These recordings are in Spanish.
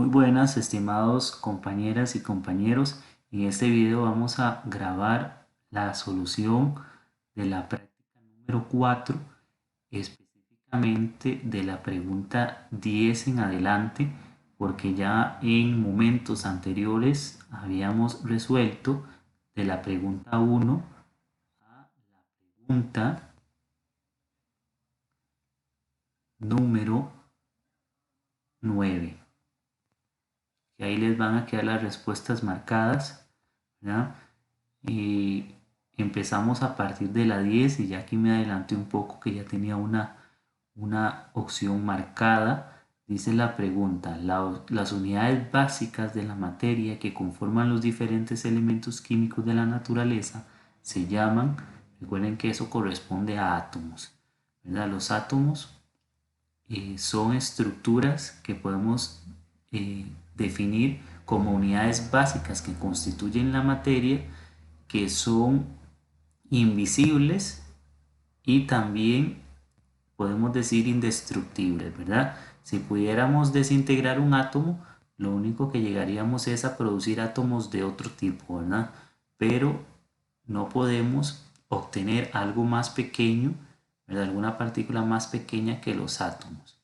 Muy buenas, estimados compañeras y compañeros. En este video vamos a grabar la solución de la práctica número 4, específicamente de la pregunta 10 en adelante, porque ya en momentos anteriores habíamos resuelto de la pregunta 1 a la pregunta número 9. Y ahí les van a quedar las respuestas marcadas, ¿ya? Y empezamos a partir de la 10 y ya aquí me adelanté un poco que ya tenía una opción marcada. Dice la pregunta: las unidades básicas de la materia que conforman los diferentes elementos químicos de la naturaleza se llaman, recuerden que eso corresponde a átomos, ¿verdad? Los átomos son estructuras que podemos definir como unidades básicas que constituyen la materia, que son invisibles y también podemos decir indestructibles, ¿verdad? Si pudiéramos desintegrar un átomo, lo único que llegaríamos es a producir átomos de otro tipo, ¿verdad? Pero no podemos obtener algo más pequeño, ¿verdad? Alguna partícula más pequeña que los átomos.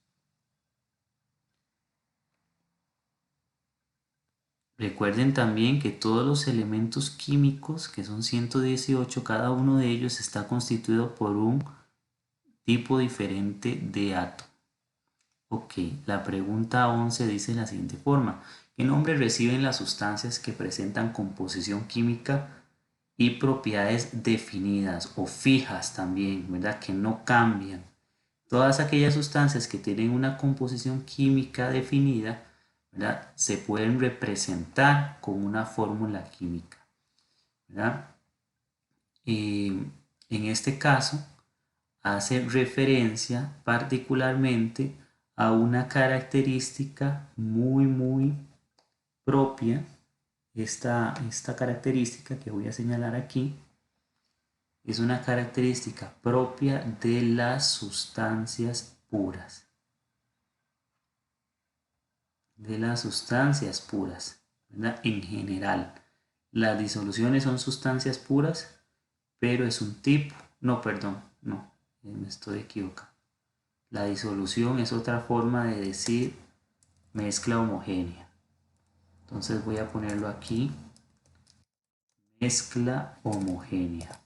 Recuerden también que todos los elementos químicos, que son 118, cada uno de ellos está constituido por un tipo diferente de átomo. Ok, la pregunta 11 dice de la siguiente forma: ¿qué nombre reciben las sustancias que presentan composición química y propiedades definidas o fijas también, ¿verdad? Que no cambian. Todas aquellas sustancias que tienen una composición química definida, ¿verdad? Se pueden representar con una fórmula química, ¿verdad? En este caso, hace referencia particularmente a una característica muy propia. Esta característica que voy a señalar aquí es una característica propia de las sustancias puras. De las sustancias puras, ¿verdad? En general, las disoluciones son sustancias puras, pero es un tipo. No, perdón, no, me estoy equivocando. La disolución es otra forma de decir mezcla homogénea. Entonces voy a ponerlo aquí: mezcla homogénea.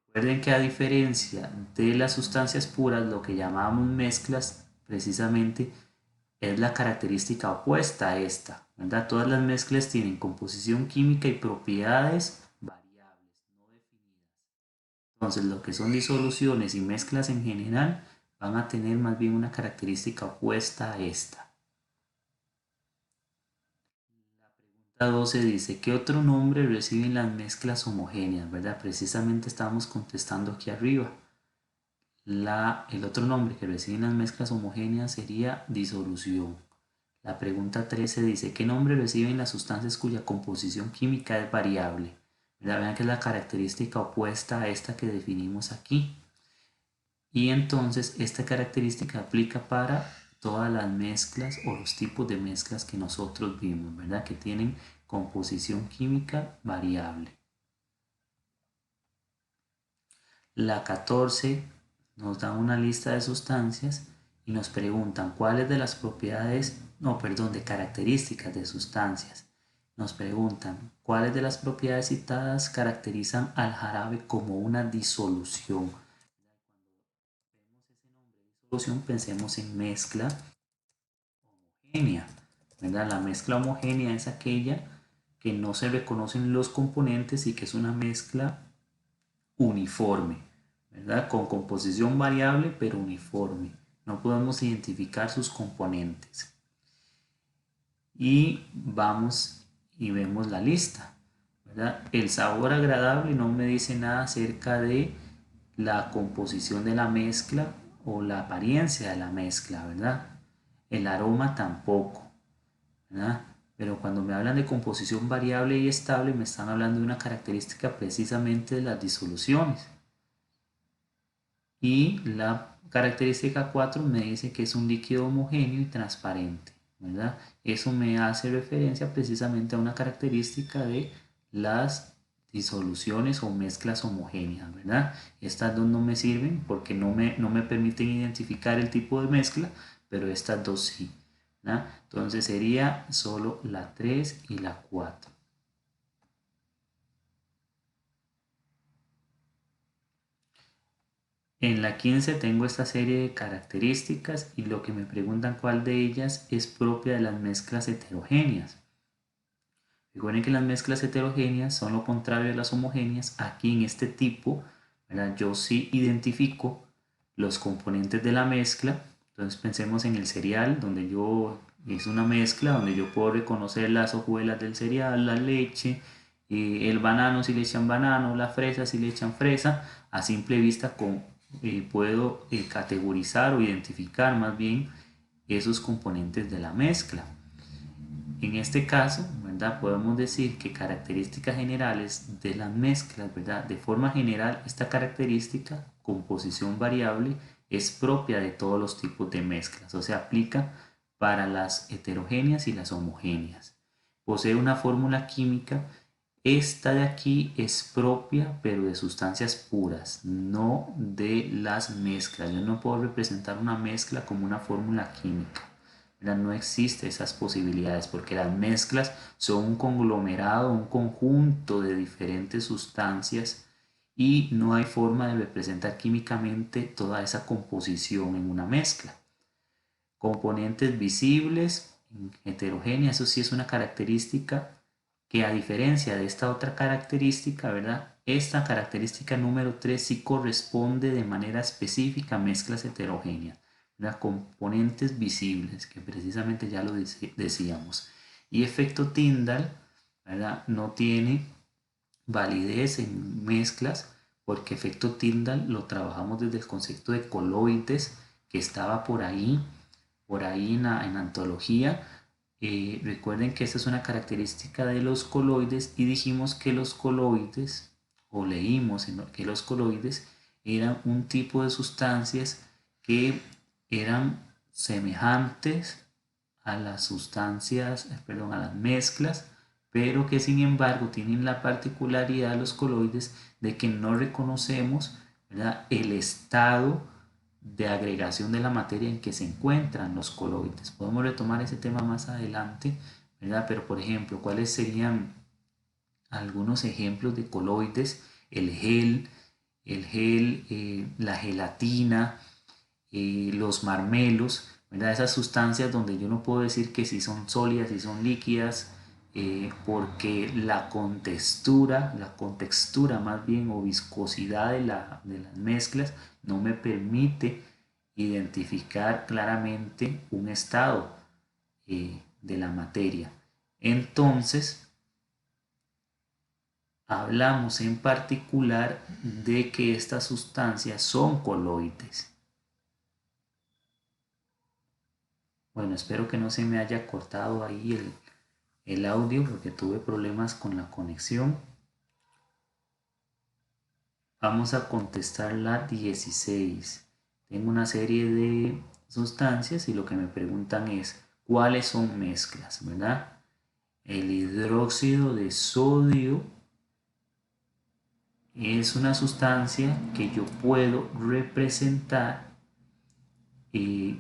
Recuerden que a diferencia de las sustancias puras, lo que llamamos mezclas precisamente es la característica opuesta a esta, ¿verdad? Todas las mezclas tienen composición química y propiedades variables, no definidas. Entonces, lo que son disoluciones y mezclas en general van a tener más bien una característica opuesta a esta. La 12 dice: ¿qué otro nombre reciben las mezclas homogéneas? ¿Verdad? Precisamente estamos contestando aquí arriba. El otro nombre que reciben las mezclas homogéneas sería disolución. La pregunta 13 dice: ¿qué nombre reciben las sustancias cuya composición química es variable? ¿Verdad? Vean que es la característica opuesta a esta que definimos aquí. Y entonces esta característica aplica para todas las mezclas o los tipos de mezclas que nosotros vimos, ¿verdad? Que tienen composición química variable. La 14 nos da una lista de sustancias y nos preguntan cuáles de las propiedades, no, perdón, de características de sustancias. Nos preguntan cuáles de las propiedades citadas caracterizan al jarabe como una disolución. Disolución, pensemos en mezcla homogénea, ¿verdad? La mezcla homogénea es aquella que no se reconocen los componentes y que es una mezcla uniforme, ¿verdad? Con composición variable pero uniforme. No podemos identificar sus componentes. Y vamos y vemos la lista, ¿verdad? El sabor agradable no me dice nada acerca de la composición de la mezcla o la apariencia de la mezcla, ¿verdad? El aroma tampoco, ¿verdad? Pero cuando me hablan de composición variable y estable, me están hablando de una característica precisamente de las disoluciones. Y característica 4 me dice que es un líquido homogéneo y transparente, ¿verdad? Eso me hace referencia precisamente a una característica de las disoluciones o mezclas homogéneas, ¿verdad? Estas dos no me sirven porque no me permiten identificar el tipo de mezcla, pero estas dos sí, ¿verdad? Entonces sería solo la 3 y la 4. En la 15 tengo esta serie de características y lo que me preguntan cuál de ellas es propia de las mezclas heterogéneas. Recuerden que las mezclas heterogéneas son lo contrario de las homogéneas. Aquí en este tipo, ¿verdad? Yo sí identifico los componentes de la mezcla. Entonces pensemos en el cereal, donde yo es una mezcla, donde yo puedo reconocer las hojuelas del cereal, la leche, el banano si le echan banano, la fresa si le echan fresa. A simple vista puedo categorizar o identificar más bien esos componentes de la mezcla. En este caso, ¿verdad? Podemos decir que características generales de las mezclas, ¿verdad? De forma general, esta característica, composición variable, es propia de todos los tipos de mezclas, o sea, aplica para las heterogéneas y las homogéneas. Posee una fórmula química. Esta de aquí es propia, pero de sustancias puras, no de las mezclas. Yo no puedo representar una mezcla como una fórmula química. No existe esas posibilidades porque las mezclas son un conglomerado, un conjunto de diferentes sustancias y no hay forma de representar químicamente toda esa composición en una mezcla. Componentes visibles, heterogéneas, eso sí es una característica que a diferencia de esta otra característica, ¿verdad? Esta característica número 3 sí corresponde de manera específica a mezclas heterogéneas, ¿verdad? Componentes visibles, que precisamente ya lo decíamos. Y efecto Tyndall, ¿verdad? No tiene validez en mezclas porque efecto Tyndall lo trabajamos desde el concepto de coloides que estaba por ahí en antología. Recuerden que esta es una característica de los coloides y dijimos que los coloides, o leímos que los coloides eran un tipo de sustancias que eran semejantes a las sustancias, perdón, a las mezclas, pero que sin embargo tienen la particularidad los coloides de que no reconocemos, ¿verdad?, el estado de agregación de la materia en que se encuentran los coloides. Podemos retomar ese tema más adelante, ¿verdad? Pero por ejemplo, ¿cuáles serían algunos ejemplos de coloides? La gelatina, los marmelos, ¿verdad? Esas sustancias donde yo no puedo decir que si son sólidas, si son líquidas, porque la contextura más bien o viscosidad de las mezclas no me permite identificar claramente un estado de la materia. Entonces, hablamos en particular de que estas sustancias son coloides. Bueno, espero que no se me haya cortado ahí el audio porque tuve problemas con la conexión. Vamos a contestar la 16. Tengo una serie de sustancias y lo que me preguntan es cuáles son mezclas, ¿verdad? El hidróxido de sodio es una sustancia que yo puedo representar de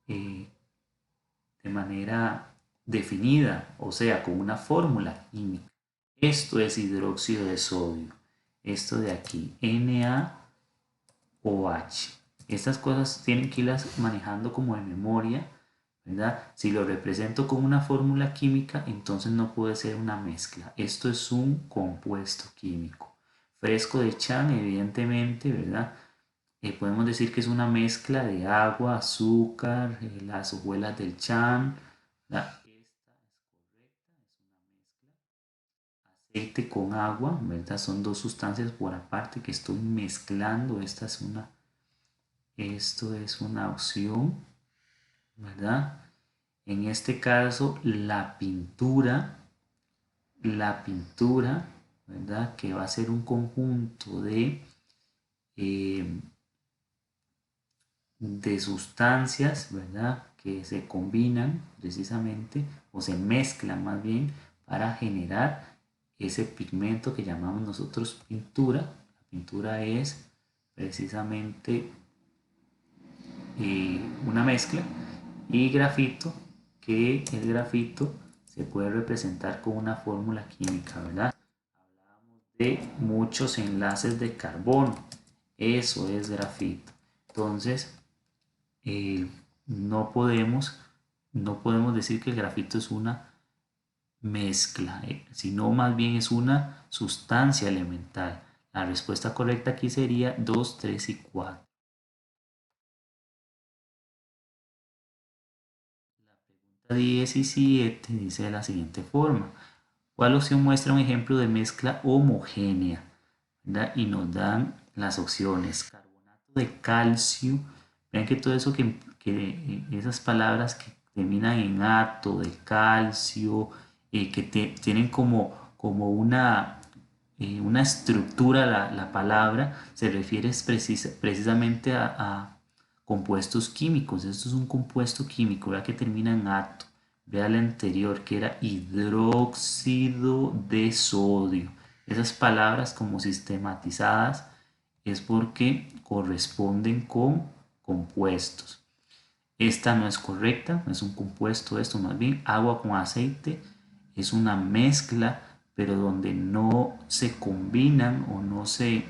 eh, de manera definida, o sea, con una fórmula química. Esto es hidróxido de sodio. Esto de aquí, NaOH. Estas cosas tienen que irlas manejando como de memoria, ¿verdad? Si lo represento con una fórmula química, entonces no puede ser una mezcla. Esto es un compuesto químico. Fresco de Chan, evidentemente, ¿verdad? Podemos decir que es una mezcla de agua, azúcar, las hojuelas del Chan. Esta es correcta, es una mezcla. Aceite con agua, ¿verdad? Son dos sustancias por aparte que estoy mezclando. Esto es una opción, ¿verdad? En este caso, la pintura, ¿verdad? Que va a ser un conjunto de de sustancias, ¿verdad? Que se combinan precisamente o se mezclan más bien para generar ese pigmento que llamamos nosotros pintura. La pintura es precisamente una mezcla, y grafito, que el grafito se puede representar con una fórmula química, ¿verdad? Hablamos de muchos enlaces de carbono, eso es grafito. Entonces, eh, no podemos, no podemos decir que el grafito es una mezcla, sino más bien es una sustancia elemental. La respuesta correcta aquí sería 2, 3 y 4. La pregunta 17 dice de la siguiente forma: ¿cuál opción muestra un ejemplo de mezcla homogénea? ¿Verdad? Y nos dan las opciones: carbonato de calcio. Vean que todo eso esas palabras que terminan en ato, de calcio, que tienen como una estructura la palabra, se refiere precisamente a compuestos químicos. Esto es un compuesto químico, vea que termina en ato. Vea el anterior, que era hidróxido de sodio. Esas palabras como sistematizadas es porque corresponden con compuestos. Esta no es correcta, no es un compuesto, esto más bien agua con aceite es una mezcla, pero donde no se combinan o no se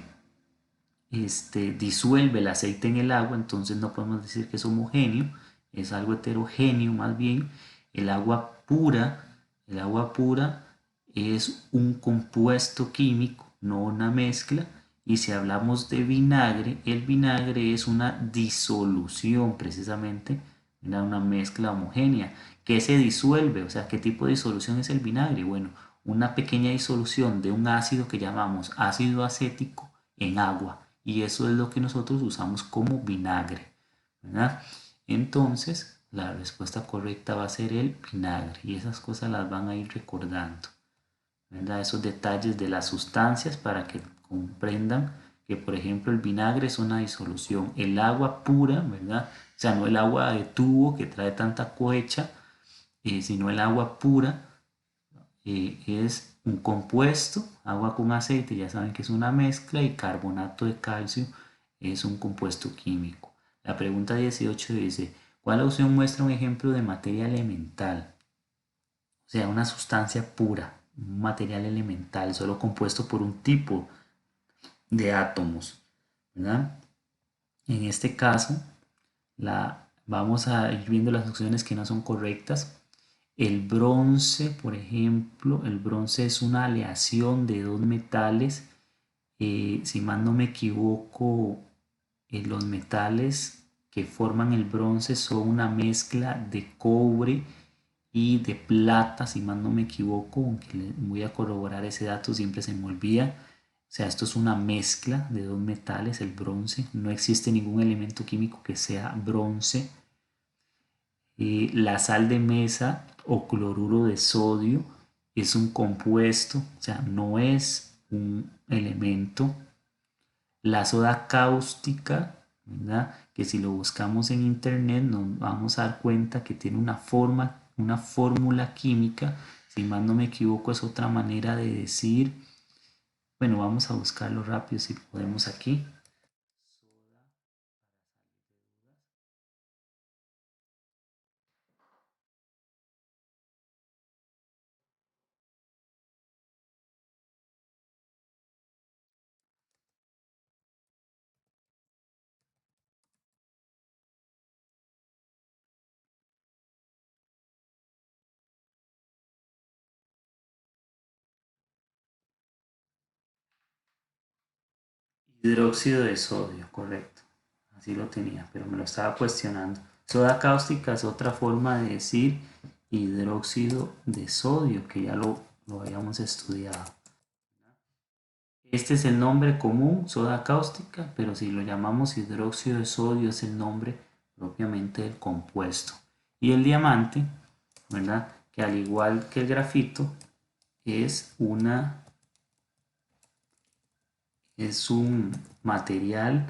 disuelve el aceite en el agua, entonces no podemos decir que es homogéneo, es algo heterogéneo más bien. El agua pura, el agua pura es un compuesto químico, no una mezcla. Y si hablamos de vinagre, el vinagre es una disolución precisamente, una mezcla homogénea que se disuelve. O sea, ¿qué tipo de disolución es el vinagre? Bueno, una pequeña disolución de un ácido que llamamos ácido acético en agua, y eso es lo que nosotros usamos como vinagre, ¿verdad? Entonces, la respuesta correcta va a ser el vinagre, y esas cosas las van a ir recordando, ¿verdad? Esos detalles de las sustancias para que comprendan que, por ejemplo, el vinagre es una disolución. El agua pura, ¿verdad? O sea, no el agua de tubo que trae tanta cohecha, sino el agua pura es un compuesto. Agua con aceite, ya saben que es una mezcla, y carbonato de calcio es un compuesto químico. La pregunta 18 dice: ¿cuál opción muestra un ejemplo de materia elemental? O sea, una sustancia pura, un material elemental, solo compuesto por un tipo de átomos, ¿verdad? En este caso, vamos a ir viendo las opciones que no son correctas. El bronce, por ejemplo, el bronce es una aleación de dos metales. Si mal no me equivoco, los metales que forman el bronce son una mezcla de cobre y de plata, si mal no me equivoco, aunque voy a corroborar ese dato, siempre se me olvida. O sea, esto es una mezcla de dos metales, el bronce. No existe ningún elemento químico que sea bronce. La sal de mesa o cloruro de sodio es un compuesto, o sea, no es un elemento. La soda cáustica, ¿verdad? Que si lo buscamos en internet nos vamos a dar cuenta que tiene una fórmula química. Si mal no me equivoco, es otra manera de decir, bueno, vamos a buscarlo rápido si podemos aquí. Hidróxido de sodio, correcto. Así lo tenía, pero me lo estaba cuestionando. Soda cáustica es otra forma de decir hidróxido de sodio, que ya lo habíamos estudiado. Este es el nombre común, soda cáustica, pero si lo llamamos hidróxido de sodio es el nombre propiamente del compuesto. Y el diamante, ¿verdad? Que al igual que el grafito, es es un material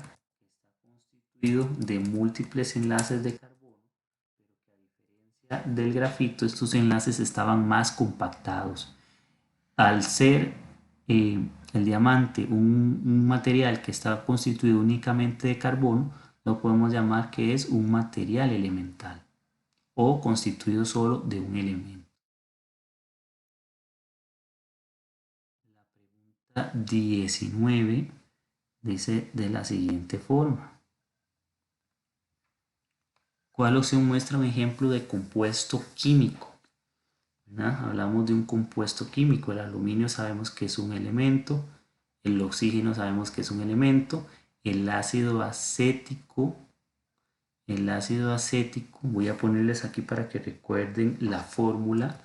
constituido de múltiples enlaces de carbono, pero que a diferencia del grafito, estos enlaces estaban más compactados. Al ser el diamante un material que está constituido únicamente de carbono, lo podemos llamar que es un material elemental o constituido solo de un elemento. La pregunta 19 dice de la siguiente forma: ¿cuál opción muestra un ejemplo de compuesto químico? Hablamos de un compuesto químico. El aluminio sabemos que es un elemento, el oxígeno sabemos que es un elemento, el ácido acético, voy a ponerles aquí para que recuerden la fórmula,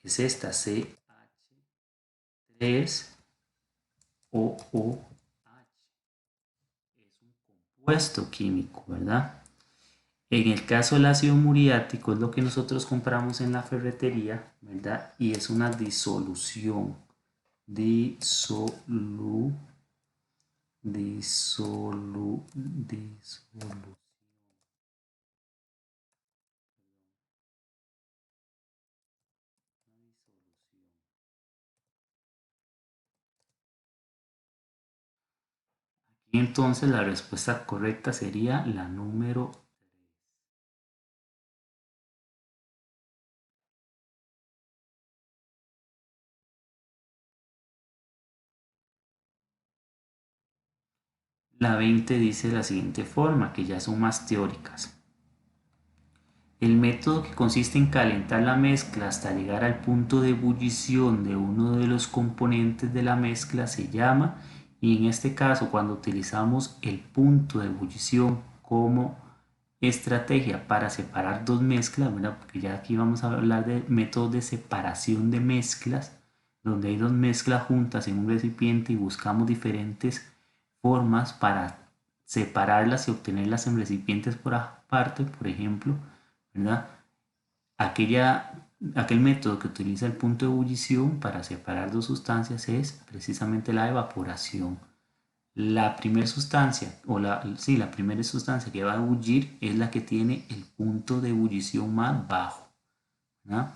es esta, CH3OOH, es un compuesto químico, ¿verdad? En el caso del ácido muriático es lo que nosotros compramos en la ferretería, ¿verdad? Y es una disolución. Disolu, disolu, disolu. Y entonces la respuesta correcta sería la número 3. La 20 dice de la siguiente forma, que ya son más teóricas. El método que consiste en calentar la mezcla hasta llegar al punto de ebullición de uno de los componentes de la mezcla se llama, y en este caso cuando utilizamos el punto de ebullición como estrategia para separar dos mezclas, ¿verdad? Porque ya aquí vamos a hablar de métodos de separación de mezclas, donde hay dos mezclas juntas en un recipiente y buscamos diferentes formas para separarlas y obtenerlas en recipientes por aparte, por ejemplo, ¿verdad? Aquel método que utiliza el punto de ebullición para separar dos sustancias es precisamente la evaporación. La primera sustancia, la primera sustancia que va a ebullir es la que tiene el punto de ebullición más bajo, ¿verdad?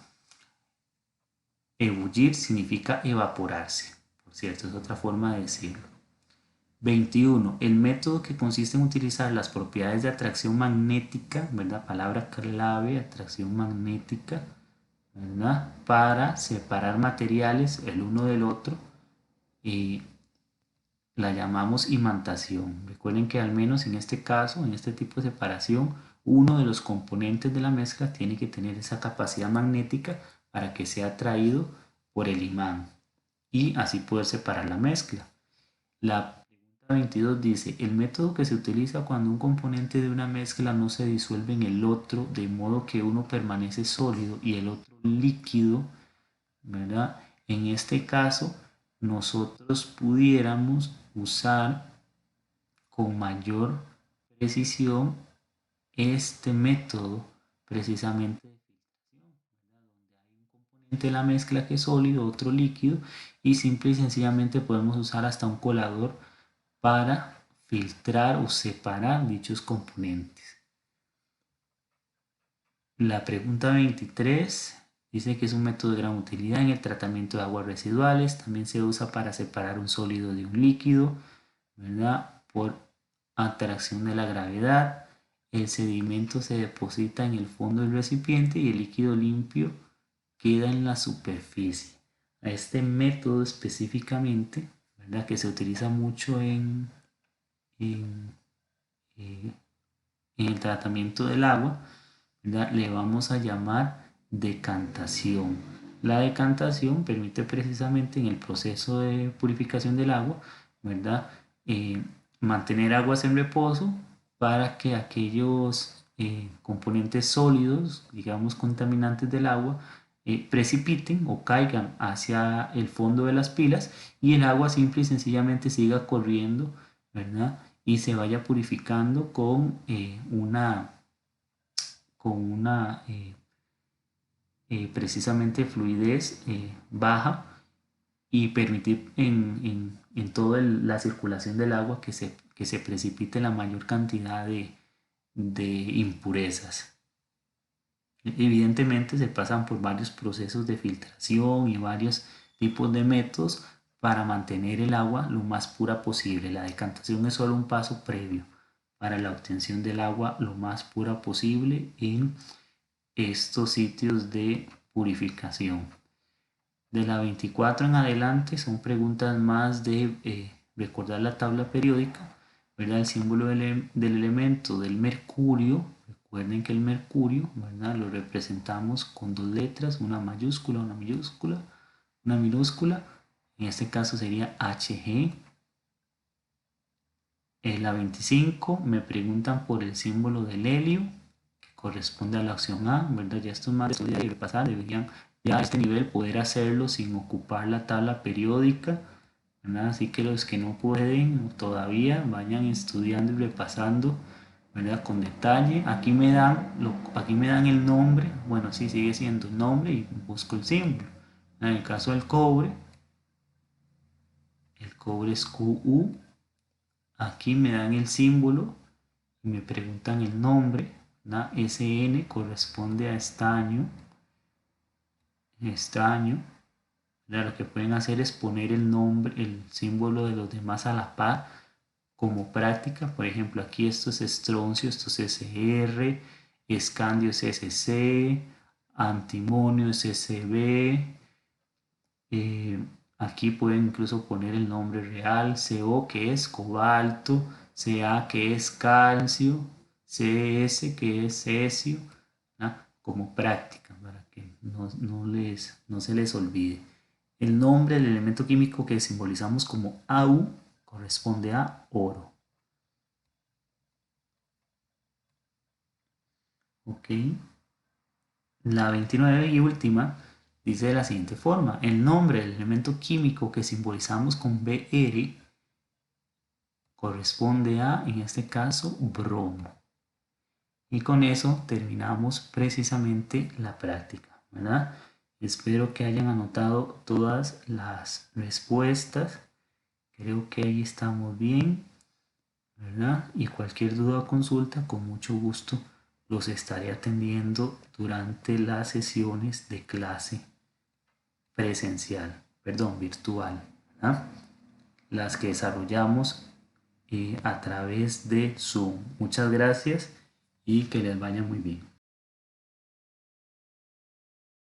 Ebullir significa evaporarse, por cierto, es otra forma de decirlo. 21. El método que consiste en utilizar las propiedades de atracción magnética, ¿verdad? Palabra clave, atracción magnética, ¿verdad? Para separar materiales el uno del otro, y la llamamos imantación. Recuerden que al menos en este caso, en este tipo de separación, uno de los componentes de la mezcla tiene que tener esa capacidad magnética para que sea atraído por el imán y así poder separar la mezcla. La pregunta 22 dice: el método que se utiliza cuando un componente de una mezcla no se disuelve en el otro, de modo que uno permanece sólido y el otro líquido, ¿verdad? En este caso, nosotros pudiéramos usar con mayor precisión este método precisamente de filtración, ¿verdad? Donde hay un componente de la mezcla que es sólido, otro líquido, y simple y sencillamente podemos usar hasta un colador para filtrar o separar dichos componentes. La pregunta 23 dice que es un método de gran utilidad en el tratamiento de aguas residuales. También se usa para separar un sólido de un líquido, ¿verdad? Por atracción de la gravedad. El sedimento se deposita en el fondo del recipiente y el líquido limpio queda en la superficie. A este método específicamente, ¿verdad? Que se utiliza mucho en, eh, en el tratamiento del agua, ¿verdad? Le vamos a llamar decantación. La decantación permite precisamente en el proceso de purificación del agua, ¿verdad? Mantener aguas en reposo para que aquellos componentes sólidos, digamos contaminantes del agua, precipiten o caigan hacia el fondo de las pilas y el agua simple y sencillamente siga corriendo, ¿verdad? Y se vaya purificando con una precisamente fluidez baja, y permitir en toda la circulación del agua que se precipite la mayor cantidad de impurezas. Evidentemente se pasan por varios procesos de filtración y varios tipos de métodos para mantener el agua lo más pura posible. La decantación es solo un paso previo para la obtención del agua lo más pura posible en estos sitios de purificación. De la 24 en adelante son preguntas más de recordar la tabla periódica, ¿verdad? El símbolo del elemento del mercurio. Recuerden que el mercurio, ¿verdad?, lo representamos con dos letras, una mayúscula, una minúscula, una minúscula. En este caso sería Hg. En la 25 me preguntan por el símbolo del helio, que corresponde a la opción A, ¿verdad? Ya esto es más de repasar, deberían ya a este nivel poder hacerlo sin ocupar la tabla periódica, ¿verdad? Así que los que no pueden todavía vayan estudiando y repasando, ¿verdad?, con detalle. Aquí me dan el nombre, bueno, sí, sigue siendo el nombre y busco el símbolo. En el caso del cobre, el cobre es Cu. Aquí me dan el símbolo y me preguntan el nombre, ¿verdad? SN corresponde a estaño. Lo que pueden hacer es poner el nombre, el símbolo de los demás a la par como práctica. Por ejemplo, aquí esto es estroncio, esto es SR, escandio es SC, antimonio es SB. Aquí pueden incluso poner el nombre real, CO, que es cobalto, Ca, que es calcio, Cs, que es cesio, ¿no?, como práctica para que no se les olvide. El nombre del elemento químico que simbolizamos como Au corresponde a oro. Ok. La 29 y última dice de la siguiente forma: el nombre del elemento químico que simbolizamos con Br corresponde a, en este caso, bromo. Y con eso terminamos precisamente la práctica, ¿verdad? Espero que hayan anotado todas las respuestas. Creo que ahí estamos bien, ¿verdad? Y cualquier duda o consulta, con mucho gusto los estaré atendiendo durante las sesiones de clase presencial, perdón, virtual, ¿verdad?, las que desarrollamos a través de Zoom. Muchas gracias y que les vaya muy bien.